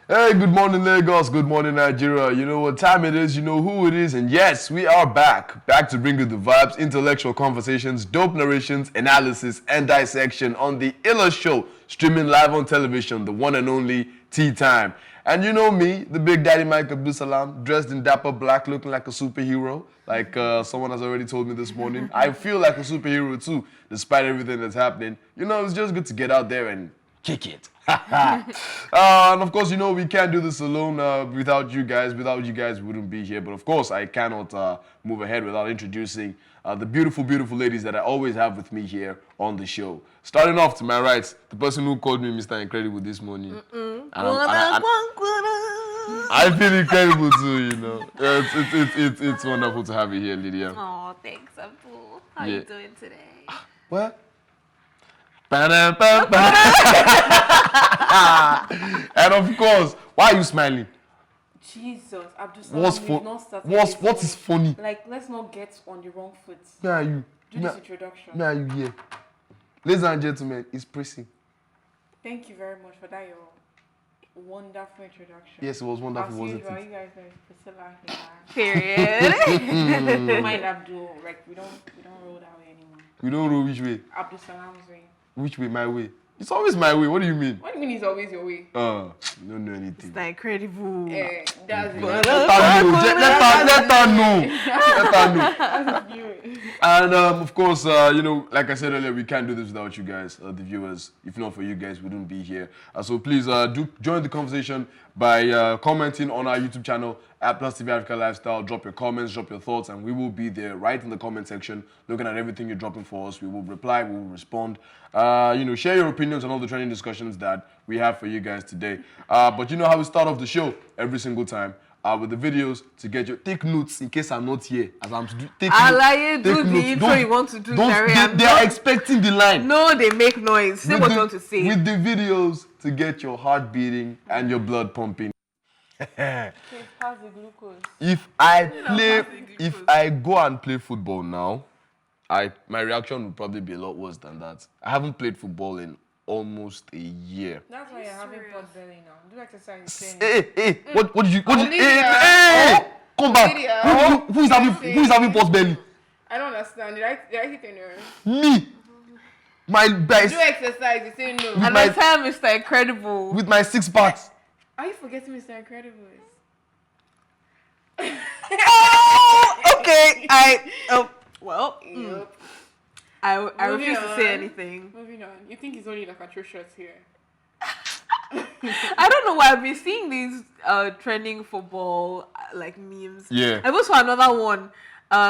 Hey, good morning, Lagos. Good morning, Nigeria. You know what time it is, you know who it is, and yes, we are back. Back to bring you the vibes, intellectual conversations, dope narrations, analysis, and dissection on the Illa Show, streaming live on television, the one and only Tea Time. And you know me, the Big Daddy Mike Abdulsalaam, dressed in dapper black, looking like a superhero, like someone has already told me this morning. I feel like a superhero too, despite everything that's happening. You know, it's just good to get out there and kick it. And of course, you know, we can't do this alone without you guys. Without you guys, we wouldn't be here. But of course, I cannot move ahead without introducing the beautiful, beautiful ladies that I always have with me here on the show. Starting off to my right, the person who called me Mr. Incredible this morning. I feel incredible too, you know. It's wonderful to have you here, Lydia. Oh, thanks, Abdul. How you doing today? What? And of course, why are you smiling? Jesus, Abdulsalaam, what is funny? Like, let's not get on the wrong foot. Where are you? Do this introduction. Where are you here? Ladies and gentlemen, it's Prscilla. Thank you very much for that, your wonderful introduction. Yes, it was wonderful, wasn't usual, it? you guys know Prscilla here. Period. Mind Abdul, like we don't roll that way anymore. We don't know which way. Abdulsalaam's way. Which way? My way. It's always my way. What do you mean? What do you mean it's always your way? You don't know anything. It's incredible. That's it. Let her know. And of course, you know, like I said earlier, we can't do this without you guys, the viewers. If not for you guys, we wouldn't be here. So please do join the conversation by commenting on our YouTube channel at PlusTvAfrica Lifestyle. Drop your comments, drop your thoughts, and we will be there right in the comment section, looking at everything you're dropping for us. We will reply, we will respond. You know, share your opinions on all the trending discussions that we have for you guys today. But you know how we start off the show every single time. With the videos to get your take notes in case I'm not here. As I'm take notes. Do the intro you want to do. They are expecting the line. No, they make noise. Say what you want to say. With the videos to get your heart beating and your blood pumping. Pass the glucose. If I go and play football now, my reaction would probably be a lot worse than that. I haven't played football in almost a year. That's why you're having pot belly now. Do exercise. Hey, what did you? Hey, come back. Who is having pot belly? I don't understand. Did I hit a nerve? Me. My best. Do exercise. You say no. And I tell Mr. Incredible. With my 6 packs. Are you forgetting Mr. Incredible? Oh, okay. Well. Yep. I refuse to say anything. Moving on. You think he's only like atrocious here? I don't know why I've been seeing these trending football like memes. Yeah. I was for another one.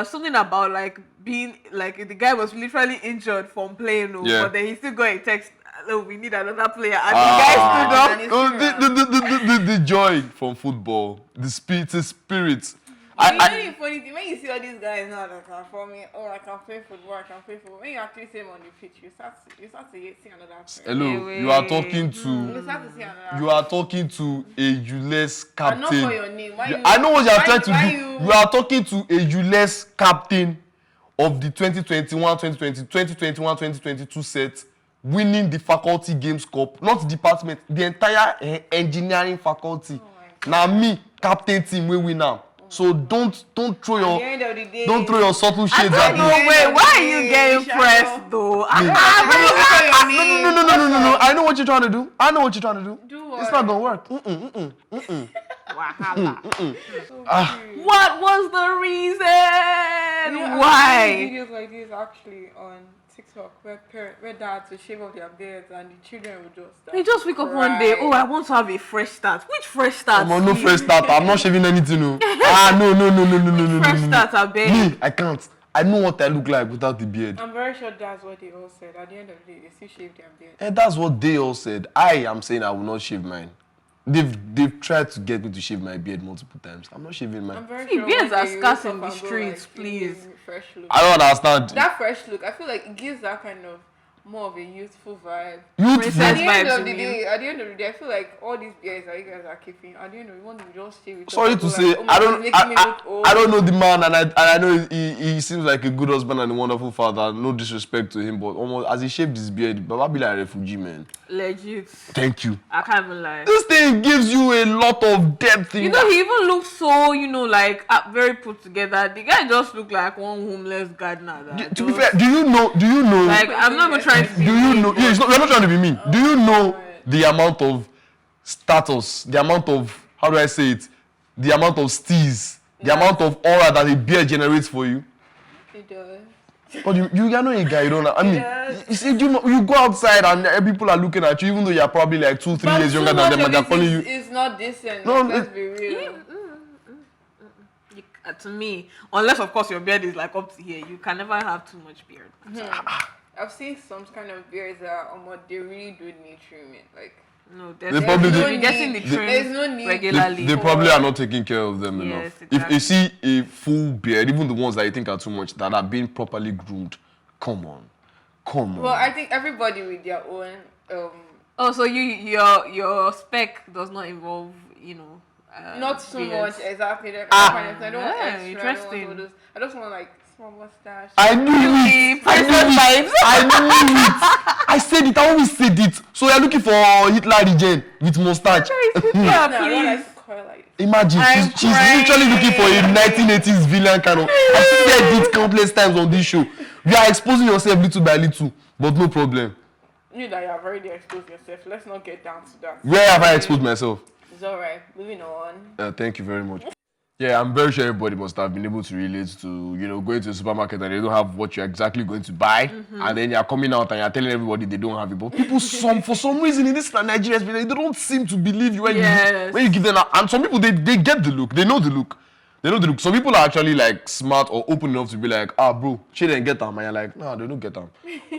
Something about like being like the guy was literally injured from playing, but then he still got a text. Oh, we need another player. And the guy stood up. The joy from football, the spirit. You know the funny thing, when you see all these guys now that are for me, I can play football, when you actually see them on the pitch, you start to see another friend. Hello, you are talking to you are talking to a useless captain. I know for your name. I know what you are trying to do. You are talking to a useless captain of the 2021-2022 set, winning the faculty games cup, not department, the entire engineering faculty. Now me, captain team, we win now. So don't throw your subtle shades at me. No way. Why are you getting pressed though? No. I know what you're trying to do. Do what? It's not gonna work. What was the reason? Why? Videos like this actually on TikTok where dads will shave off their beards and the children will just They just wake up one day, I want to have a fresh start. Which fresh start? No fresh start. I'm not shaving anything. No. No. Fresh start, I beg. Me, I can't. I know what I look like without the beard. I'm very sure that's what they all said. At the end of the day, they still shave their beard. And that's what they all said. I am saying I will not shave mine. They've tried to get me to shave my beard multiple times. I'm not shaving mine. I'm very See, sure beards are one day scarce you in wake the up and go, streets, like, please. Fresh look. I don't understand. That fresh look, I feel like it gives that kind of more of a youthful vibe. Princess At the end vibes, of the you day, I feel like all these beers that you guys are keeping, at the end of the day, we just stay with Sorry us. to say, oh my God, it's making me look old. I don't know the man, and I know he seems like a good husband and a wonderful father. No disrespect to him, but almost as he shaved his beard, Baba be like a refugee, man. Legit. Thank you. I can't even lie. This thing gives you a lot of depth in You know, he even looks so, like, very put together. The guy just looked like one homeless gardener. To be fair, do you know? Like, I'm not even trying to be Do you mean, know? Yeah, you're not trying to be mean. Do you know the amount of status, the amount of, how do I say it, the amount of steez, the amount of aura that a beard generates for you? It does. But you are not a guy, you don't know. I mean, you see, you go outside and people are looking at you, even though you're probably like 2-3 years younger than them, and they're calling you. It's not decent. No, Let's be real. To me, unless of course your beard is like up to here, you can never have too much beard. I've seen some kind of beards that they really do need trimming. Like, no, They probably no do. need. Getting the There's trim no need. regularly. They probably are not taking care of them Yes, enough. exactly. If you see a full beard, even the ones that you think are too much, that are being properly groomed, come on. Well, I think everybody with their own. Oh, so your spec does not involve, Not so beards. much exactly. That kind of thing. I don't want yeah, extra. interesting. I don't want all those. I just want like small mustache. I knew it. I knew it. I said it. I always said it. So you're looking for Hitler regen with mustache. Yeah, No, I don't please. like to curl like. Imagine, I'm she's literally looking for a 1980s villain kind of. I said it countless times on this show. You are exposing yourself little by little, but no problem. You that you have already exposed yourself. Let's not get down to that. Where have I exposed myself? It's alright. Moving on. Thank you very much. Yeah, I'm very sure everybody must have been able to relate to, going to the supermarket and they don't have what you're exactly going to buy. And then you're coming out and you're telling everybody they don't have it. But people, for some reason in this Nigeria, they don't seem to believe you when you give them. And some people, they get the look. They know the look. Some people are actually like smart or open enough to be like, bro, she didn't get them. And you're like, no, they don't get them.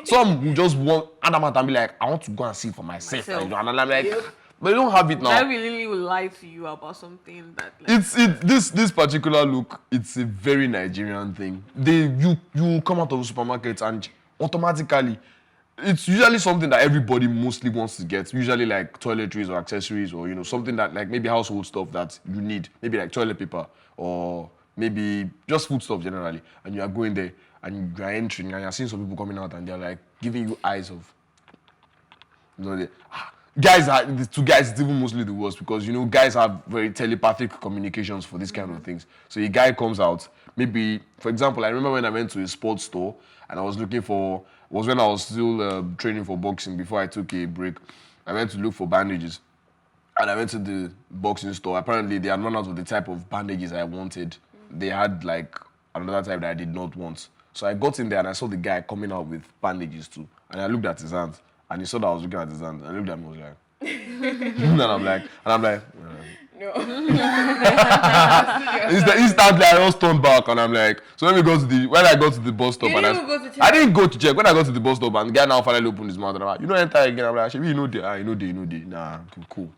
Some who just want adamant and be like, I want to go and see for myself. And I'm like, but they don't have it now. I really will lie to you about something that. Like, This particular look. It's a very Nigerian thing. You come out of the supermarket and automatically, it's usually something that everybody mostly wants to get. Usually like toiletries or accessories or something that like maybe household stuff that you need. Maybe like toilet paper or maybe just food stuff generally. And you are going there and you are entering and you're seeing some people coming out and they're like giving you eyes of. Guys, to guys, it's even mostly the worst because, guys have very telepathic communications for these kind of things. So a guy comes out, maybe, for example, I remember when I went to a sports store and I was looking for, was when I was still training for boxing before I took a break. I went to look for bandages and I went to the boxing store. Apparently, they had run out of the type of bandages I wanted. They had like another type that I did not want. So I got in there and I saw the guy coming out with bandages too. And I looked at his hands. And he saw that I was looking at his hands. And I looked at him and was like, and I'm like, No. Instantly, I just turned back and I'm like, so when I got to the bus stop, You didn't go to check? I didn't go to check. When I got to the bus stop and the guy now finally opened his mouth and I'm like, enter again. I'm like, you know the. Nah, cool.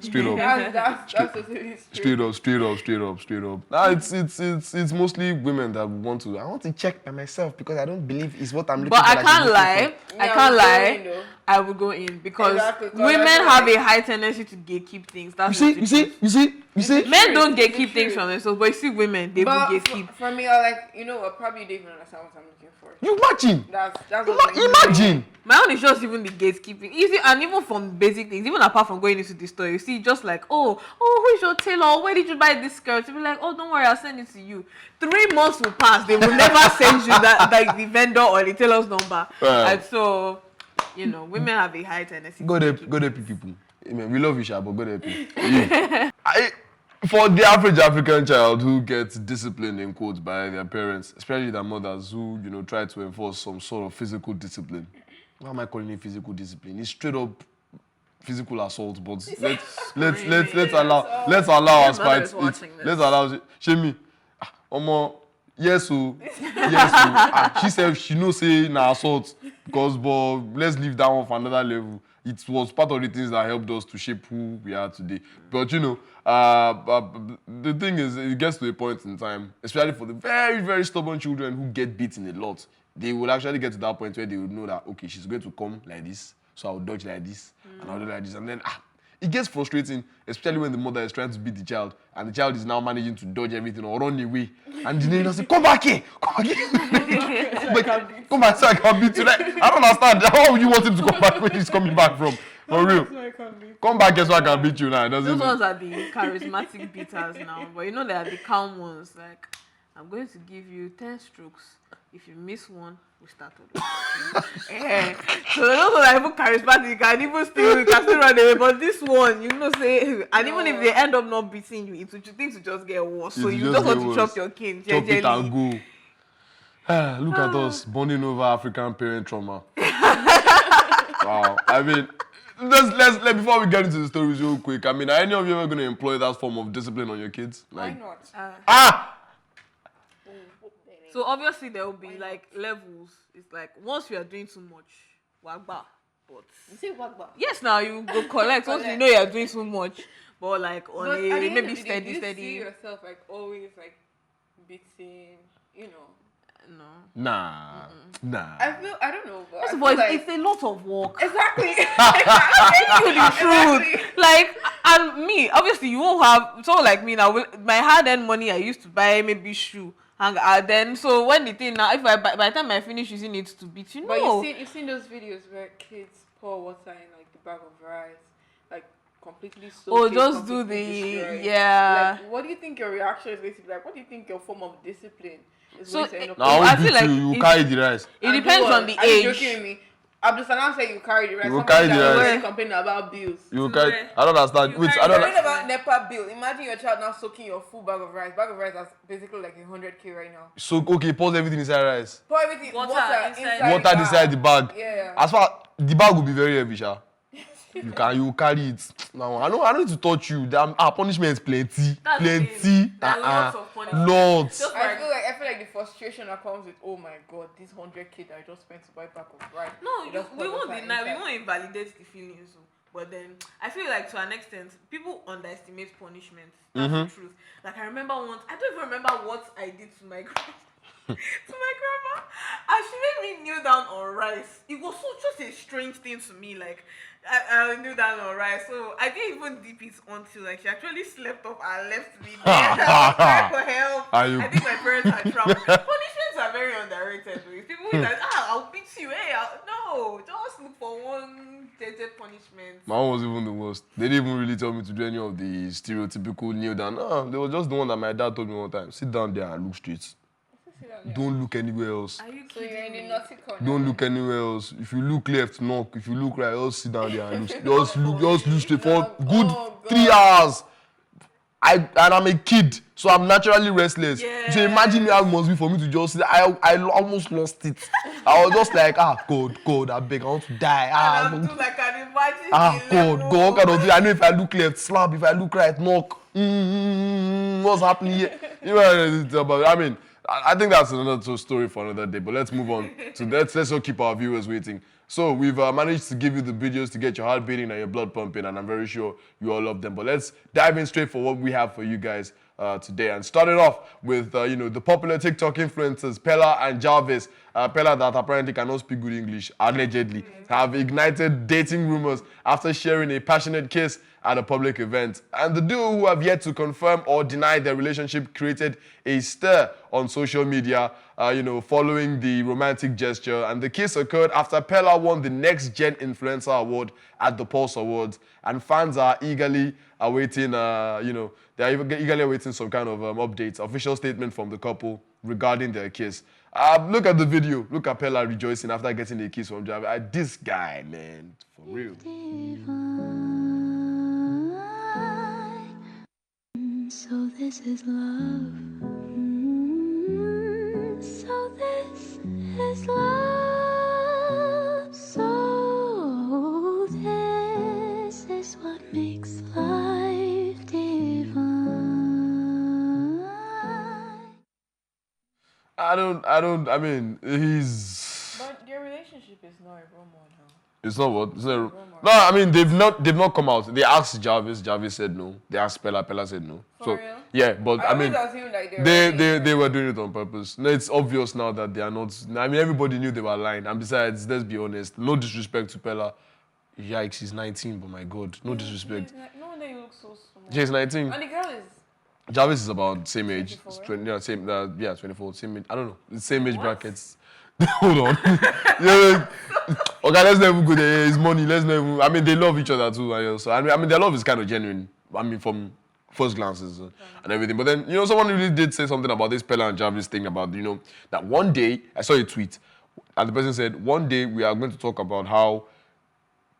Straight up. That's totally Straight up. Nah, it's mostly women that want to. I want to check by myself because I don't believe it's what I'm looking for. But I can't lie. Yeah, I can't lie. though. I would go in because Exactly, 'cause women I feel have like- a high tendency to gatekeep things. That's You see. Men don't It's gatekeep things true. from themselves, but you see women, they will But gatekeep. for me, I like, what, probably you don't even understand what I'm looking for. You imagine. That's what I'm Imagine. My own is just even the gatekeeping. You see, and even from basic things, even apart from going into the store, you see, just like, who is your tailor? Where did you buy this skirt? You'll be like, don't worry, I'll send it to you. 3 months will pass. They will never send you that, like the vendor or the tailor's number. Right. And so, women have a high tendency. Go there, people. Amen. We love you, Sha, but go there, people. Yeah. For the average African child who gets disciplined in quotes by their parents, especially their mothers who, try to enforce some sort of physical discipline. Why am I calling it physical discipline? It's straight up physical assault, but let's allow us fight. Let's allow Shemi. Yes, she said she knows say na assault because but let's leave that one for another level. It was part of the things that helped us to shape who we are today. But the thing is, it gets to a point in time, especially for the very, very stubborn children who get beaten a lot. they will actually get to that point where they would know that, okay, she's going to come like this, so I'll dodge like this, and I'll do like this. And then it gets frustrating, especially when the mother is trying to beat the child, and the child is now managing to dodge everything or run away. And the neighbor say, come back here, come back here. Come back so I can beat you. Like, I don't understand. How would you want him to come back when he's coming back from? For real. Come back here so I can beat you now. Those ones are the charismatic beaters now. But you know they are the calm ones. Like, I'm going to give you 10 strokes. If you miss one, we start over. So those ones are even charismatic. You can still run away. But this one, say, and even if they end up not beating you, things will just get worse. So you just want to chop your king. Chop it and go. Look at us, bonding over African parent trauma. Wow. I mean, let's before we get into the stories real quick. I mean, are any of you ever going to employ that form of discipline on your kids? Like, why not? So obviously there will be like levels. It's like once you are doing too much, wagba. But you say wagba? Yes, now you go collect once you know you are doing too much. But like on but a maybe steady. Do you see yourself like always like beating, No. Nah. I don't know. But First of all, it's a lot of work. Exactly. The truth. Like, and me, obviously you won't have, so like me now, my hard-earned money I used to buy maybe shoe. And then, so when the thing now, if by the time I finish using it to beat, But you've seen those videos where kids pour water in like the bag of rice, like completely soaked. Just do the, Like, what do you think your reaction is going to be like? What do you think your form of discipline is so going to end up? I feel like you carry the rice. It depends on the age. Are you joking with me? Abdulsalaam said you carry the rice. You will carry the rice. Complaining about bills. You will carry. I don't understand. Wait, I don't. Complain about NEPA bill. Imagine your child now soaking your full bag of rice. Bag of rice that's basically like 100K right now. So okay, pause everything inside rice. Pour everything water inside the bag. Yeah. As far the bag will be very heavy, sha. You will carry it. Now I need to touch you. Punishment is plenty. Lots of punishment. Lots. I feel like the frustration that comes with, oh my god, this 100K that I just spent to buy a pack of rice. No, we won't deny, we won't invalidate the feelings. But then I feel like to an extent, people underestimate punishment. That's the truth. Like I remember once, I don't even remember what I did to my grandma. And she made me kneel down on rice. It was just a strange thing to me. Like I kneel down on rice, so I didn't even dip it until like she actually slept off and left me there. I was crying for help. I think my parents had trouble. Punishments are very underrated. People who like, I'll beat you. Hey, no, just look for one punishment. My one was even the worst. They didn't even really tell me to do any of the stereotypical kneel down. No, they was just the one that my dad told me one time. Sit down there and look straight. Don't look anywhere else. Are you so you're in the naughty corner. Don't look anywhere else. If you look left, knock. If you look right, just sit down there and look. Just look straight for good 3 hours. I'm a kid, so I'm naturally restless. Yeah. So imagine how it must be for me to just sit. I almost lost it. I was just like, God, I beg, I want to die. I can imagine. God, what kind of thing? I know if I look left, slap. If I look right, knock. What's happening here? You know what I mean? I think that's another story for another day, but let's move on. So let's not keep our viewers waiting. So we've managed to give you the videos to get your heart beating and your blood pumping, and I'm very sure you all love them. But let's dive in straight for what we have for you guys today. And starting off with, the popular TikTok influencers, Peller and Jarvis. Peller, that apparently cannot speak good English, allegedly, have ignited dating rumors after sharing a passionate kiss at a public event. And the duo, who have yet to confirm or deny their relationship, created a stir on social media, following the romantic gesture. And the kiss occurred after Peller won the Next Gen Influencer Award at the Pulse Awards. And fans are eagerly awaiting, eagerly awaiting some kind of updates, official statement from the couple regarding their kiss. Look at the video. Look at Peller rejoicing after getting a kiss from Jarvis. This guy, man, for real. So this is love. So this is love. So this is what makes life divine. I mean, he's... But their relationship is not a rumor now. It's not what? It's not... Rumor. out. No, I mean they've not come out. They asked Jarvis said no. They asked Peller said no. For real? Yeah, but I mean assumed like they were doing it on purpose. No, it's obvious now that they are not. I mean everybody knew they were lying. And besides, let's be honest, no disrespect to Peller. Yikes, he's 19, but my God, no disrespect. No wonder you look so small. He's 19. And the girl is Jarvis is about same age. 24, It's 20, yeah, same. 24. Same age. I don't know. It's same age brackets. Hold on. Yeah. Okay, let's not even go there. It's money. Let's not even. I mean, they love each other too. So I mean, their love is kind of genuine. I mean, from first glances and everything. But then, someone really did say something about this Peller and Jarvis thing about, that one day I saw a tweet, and the person said, one day we are going to talk about how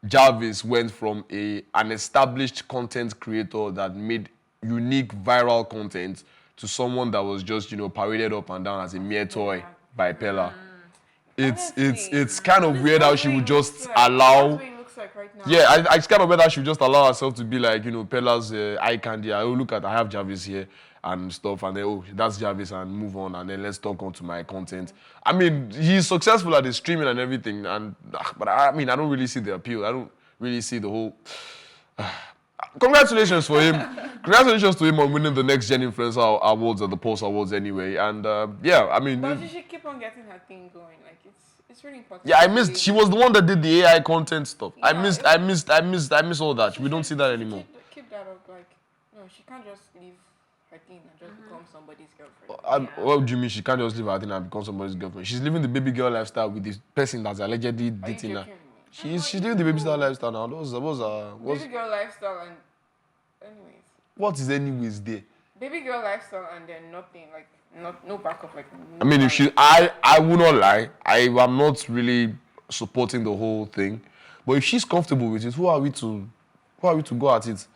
Jarvis went from an established content creator that made unique viral content to someone that was just, paraded up and down as a mere toy by Peller. It's kind of weird how she would just allow. That's what it looks like right now. Yeah, it's kind of weird how she would just allow herself to be like, Peller's eye candy. I have Jarvis here and stuff, and then that's Jarvis and move on, and then let's talk on to my content. I mean, he's successful at the streaming and everything, but I mean, I don't really see the appeal. I don't really see the whole. Congratulations for him. Congratulations to him on winning the Next Gen Influencer Awards or the Pulse Awards anyway. And yeah, I mean. But she should keep on getting her thing going. Like it's really important. Yeah, I missed. She was the one that did the AI content stuff. Yeah, I missed all that. We don't see that anymore. Keep that up. Like, no, she can't just leave her thing and just become somebody's girlfriend. What do you mean she can't just leave her thing and become somebody's girlfriend? She's living the baby girl lifestyle with this person that's allegedly dating her. She's living the baby girl lifestyle now. Baby girl lifestyle and anyways. What is anyways there? Baby girl lifestyle and then nothing, like no backup, like. I mean, if I will not lie. I am not really supporting the whole thing, but if she's comfortable with it, who are we to go at it?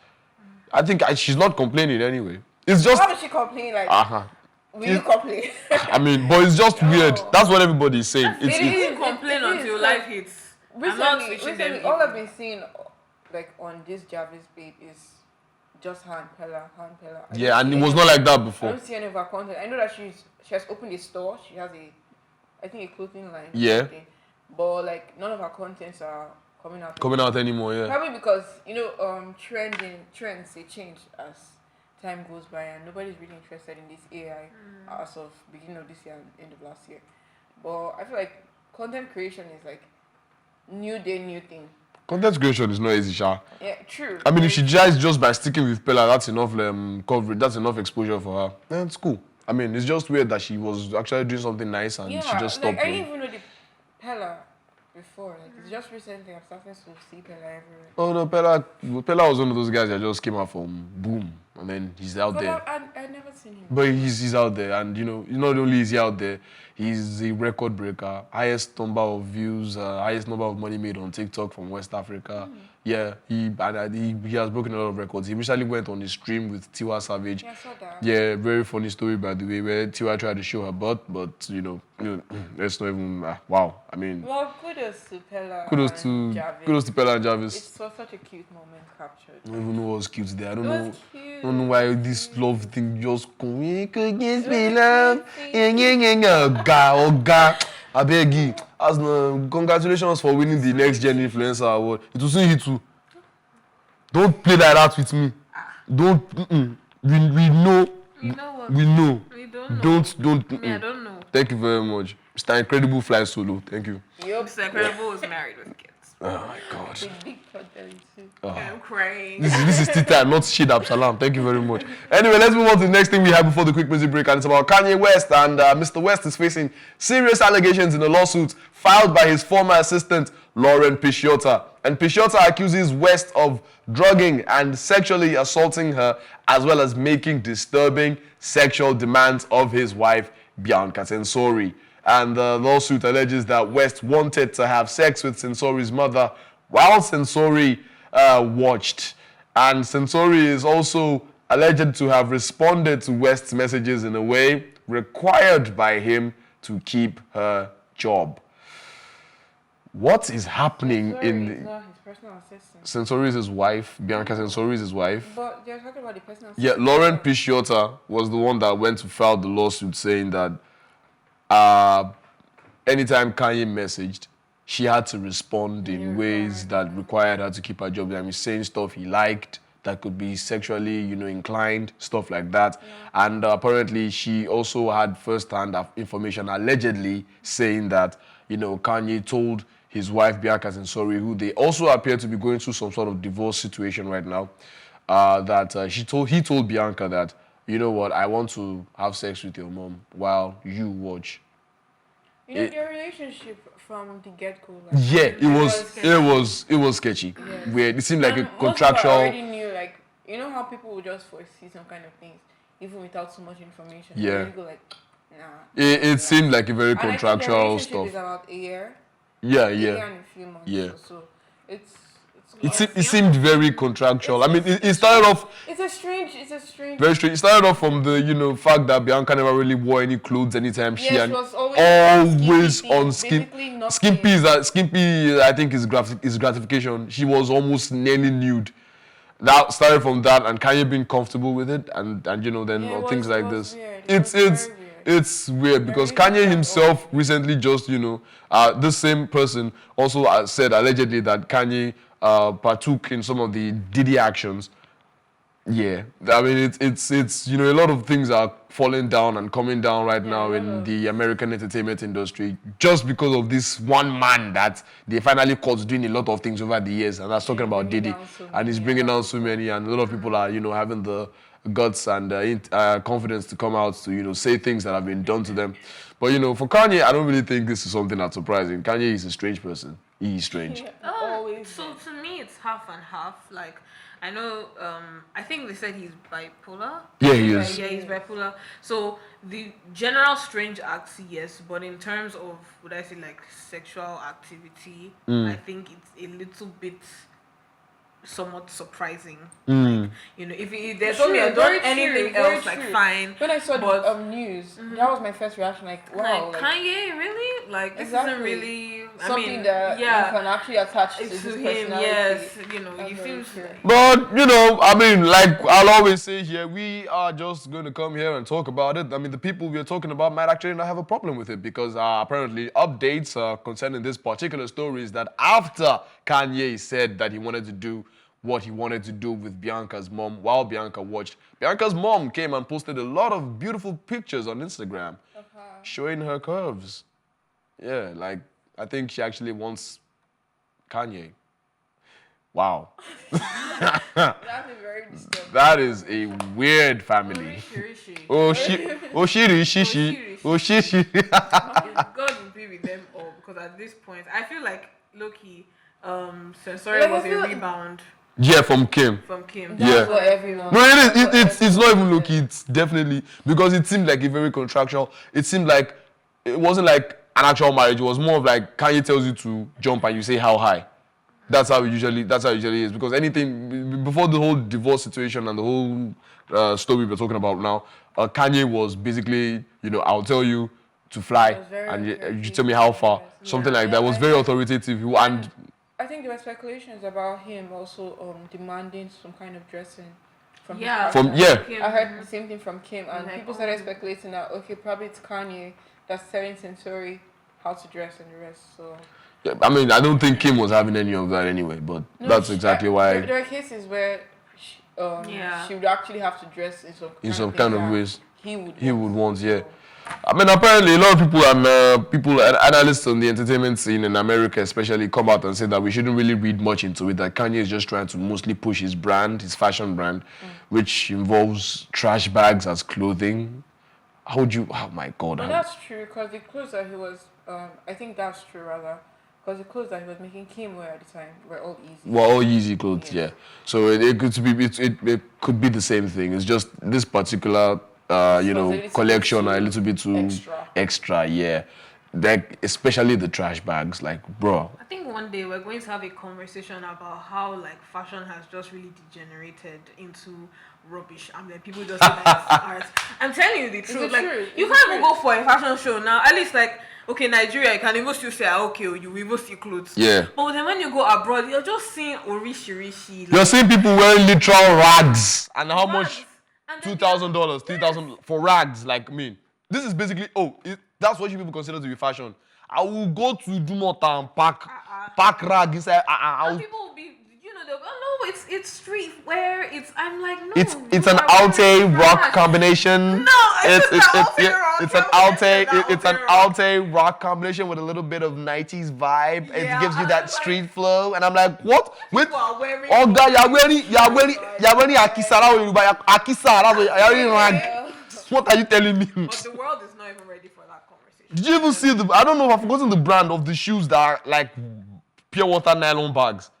I think she's not complaining anyway. It's just. Why would she complain? Like. Will you complain? I mean, but it's just weird. That's what everybody is saying. You didn't complain until life hits. Recently, all I've been seeing, like on this Jarvis babe, is just her and Peller. Yeah, and it was not like that before. I don't see any of her content. I know that she has opened a store. She has a clothing line. Yeah. But like none of her contents are coming out anymore. Yeah. Probably because trends they change as time goes by, and nobody's really interested in this AI as of beginning of this year and end of last year. But I feel like content creation is like new day, new thing. Content creation is not easy, Sha. Yeah, true. I mean, if she tries just by sticking with Peller, that's enough coverage, that's enough exposure for her. Yeah, it's cool. I mean, it's just weird that she was actually doing something nice and she just stopped. I didn't even know the Peller before. Like, it's just recently I'm starting to see Peller everywhere. Oh no, Peller was one of those guys that just came out from boom, and then he's out there. I've never seen him. But he's out there, and not only is he out there, he's a record breaker, highest number of views, highest number of money made on TikTok from West Africa. Yeah, he has broken a lot of records. He recently went on a stream with Tiwa Savage. Yeah, I saw that. Yeah, very funny story by the way, where Tiwa tried to show her butt, but let's not even. Wow, I mean. Well, kudos to Peller. Kudos to Peller and Jarvis. It's such a cute moment captured. I don't even know what was cute there. I don't know. Cute. I don't know why this love thing just come. Against me, love. I beg you. Congratulations for winning the Next Gen Influencer Award. It will soon hit you. Don't play like that with me. Don't. We know. You know what? We know. We don't know. Don't. Me, I don't know. Thank you very much. Mr. Incredible fly solo. Thank you. Mr. Incredible was married with kids. Oh my God. Big content too. I'm crying. This is tea time, not shit Abdulsalaam. Thank you very much. Anyway, let's move on to the next thing we have before the quick music break, and it's about Kanye West. And Mr. West is facing serious allegations in a lawsuit filed by his former assistant, Lauren Prscilla. And Prscilla accuses West of drugging and sexually assaulting her, as well as making disturbing sexual demands of his wife, Bianca Censori. And the lawsuit alleges that West wanted to have sex with Censori's mother while Censori watched. And Censori is also alleged to have responded to West's messages in a way required by him to keep her job. What is happening Censori is not his personal assistant. Censori is his wife. Bianca Censori is his wife. But they're talking about the personal Yeah, assistant. Lauren Prscilla was the one that went to file the lawsuit saying that anytime Kanye messaged, she had to respond in ways that required her to keep her job. I mean, saying stuff he liked that could be sexually, inclined, stuff like that. Yeah. And apparently she also had first-hand information, allegedly saying that, Kanye told his wife, Bianca Sensori, who they also appear to be going through some sort of divorce situation right now, that he told Bianca that, you know what, I want to have sex with your mom while you watch. Their relationship from the get-go. It was sketchy. Yes. Weird. It seemed like a contractual. I already knew, how people would just foresee some kind of things, even without so much information. Yeah. They go like, nah. It seemed like a very contractual and stuff. Is about a year. Yeah. A year and a few months. Yeah. So it's. It seemed very contractual. It started off. It's a strange. Very strange. It started off from the fact that Bianca never really wore any clothes anytime she was always on skimpy. I think is gratification. She was almost nearly nude. That started from that, and Kanye being comfortable with it, and things like this. Weird. It's weird because Kanye himself recently just this same person also said allegedly that Kanye partook in some of the Diddy actions. Yeah, I mean it's a lot of things are falling down and coming down right now in the American entertainment industry just because of this one man that they finally caught doing a lot of things over the years, and that's talking about Diddy, and he's bringing down so many, and a lot of people are having the guts and confidence to come out to say things that have been done to them. But for Kanye, I don't really think this is something that's surprising. Kanye is a strange person. He's strange. So to me, it's half and half. Like, I know, I think they said he's bipolar. Yeah, he is. Yeah, he's bipolar. So the general strange acts, yes, but in terms of, would I say, like, sexual activity, I think it's a little bit somewhat surprising. Like, if they told me I'd done anything else, fine. When I saw the news, that was my first reaction. Like, wow, Kanye, really? Like, this isn't really something that you can actually attach to his him. Personality. Yes, he seems. But like I'll always say here, we are just going to come here and talk about it. I mean, the people we are talking about might actually not have a problem with it because apparently updates concerning this particular story is that after Kanye said that he wanted to do what he wanted to do with Bianca's mom while Bianca watched, Bianca's mom came and posted a lot of beautiful pictures on Instagram showing her curves. Yeah, like I think she actually wants Kanye. Wow. That's very disturbing. That is a weird family. She. God will be with them all because at this point, I feel like Loki, Sensori was a rebound. Yeah, from Kim. That's what everyone. No, it's not even Loki. It's definitely because it seemed like a very contractual. It seemed like it wasn't like an actual marriage. It was more of like Kanye tells you to jump and you say how high. That's how it usually is. Because anything before the whole divorce situation and the whole story we're talking about now, Kanye was basically I'll tell you to fly and you tell me how far. Something like that. It was very authoritative. And I think there were speculations about him also demanding some kind of dressing from his I heard the same thing from Kim, and people started speculating that probably it's Kanye that's telling Sensori how to dress and the rest. So yeah, I mean, I don't think Kim was having any of that anyway, but that's exactly why. There are cases where she would actually have to dress in some kind of ways. He would want. Yeah. I mean, apparently a lot of people and analysts on the entertainment scene in America especially come out and say that we shouldn't really read much into it, that Kanye is just trying to mostly push his brand, his fashion brand, which involves trash bags as clothing. Oh my God. Well, that's true, because the clothes that he was, I think that's true rather, because the clothes that he was making Kim wear at the time were all easy. Were all easy clothes, yeah. So it could be the same thing. It's just this particular collection are a little bit too extra, yeah. Like, especially the trash bags, like, bro. I think one day we're going to have a conversation about how, like, fashion has just really degenerated into rubbish, and then people just say that it's art. I'm telling you the truth. Like, you can't even go for a fashion show now. At least, like, okay, Nigeria, you can even still say, you even see clothes. Yeah. But then when you go abroad, you're just seeing orishi. Like, you're seeing people wearing literal rags, and how much? $2,000, $3,000 for rags. Like, I mean, this is basically that's what you people consider to be fashion. I will go to Dumota and pack rag inside. And people will be, they'll go, oh no, it's streetwear. I'm like, no. It's an Alte rock combination. No, it's an Alte rock combination with a little bit of 90s vibe. Yeah, it gives you that street flow, and I'm like, what? Wait, wearing oh God, you're wearing Akisara or Yoruba? Akisara, you're wearing rag. What are you telling me? But the world is not even ready for that conversation. Did you even see I don't know, I've forgotten the brand of the shoes that are like pure water nylon bags,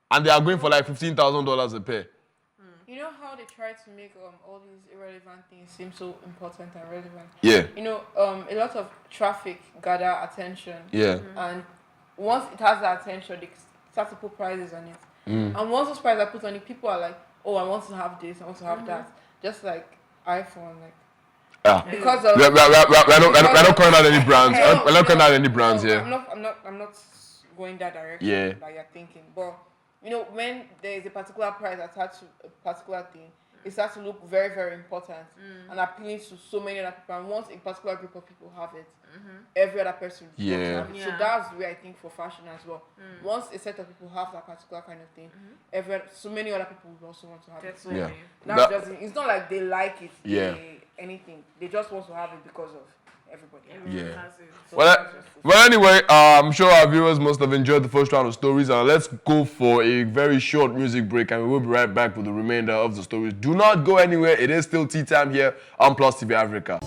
and they are going for like $15,000 a pair. You know how they try to make all these irrelevant things seem so important and relevant? Yeah. A lot of traffic gather attention. Yeah. And once it has that attention, they start to put prices on it. And once those prices are put on it, people are like, oh, I want to have this, I want to have that. Just like iPhone, like. Yeah. Because of we're not calling out any brands. We're not calling out any brands. Yeah. I'm not going that direction. Yeah. Like you're thinking, but when there is a particular price attached to a particular thing, it starts to look very, very important and appealing to so many other people. And once a particular group of people have it, every other person will have it. So that's where I think for fashion as well. Once a set of people have that particular kind of thing, so many other people will also want to have it. So it's not like they like it, anything. They just want to have it because of everybody. Has it. So well, anyway, I'm sure our viewers must have enjoyed the first round of stories, and let's go for a very short music break, and we will be right back with the remainder of the stories. Do not go anywhere. It is still tea time here on Plus TV Africa.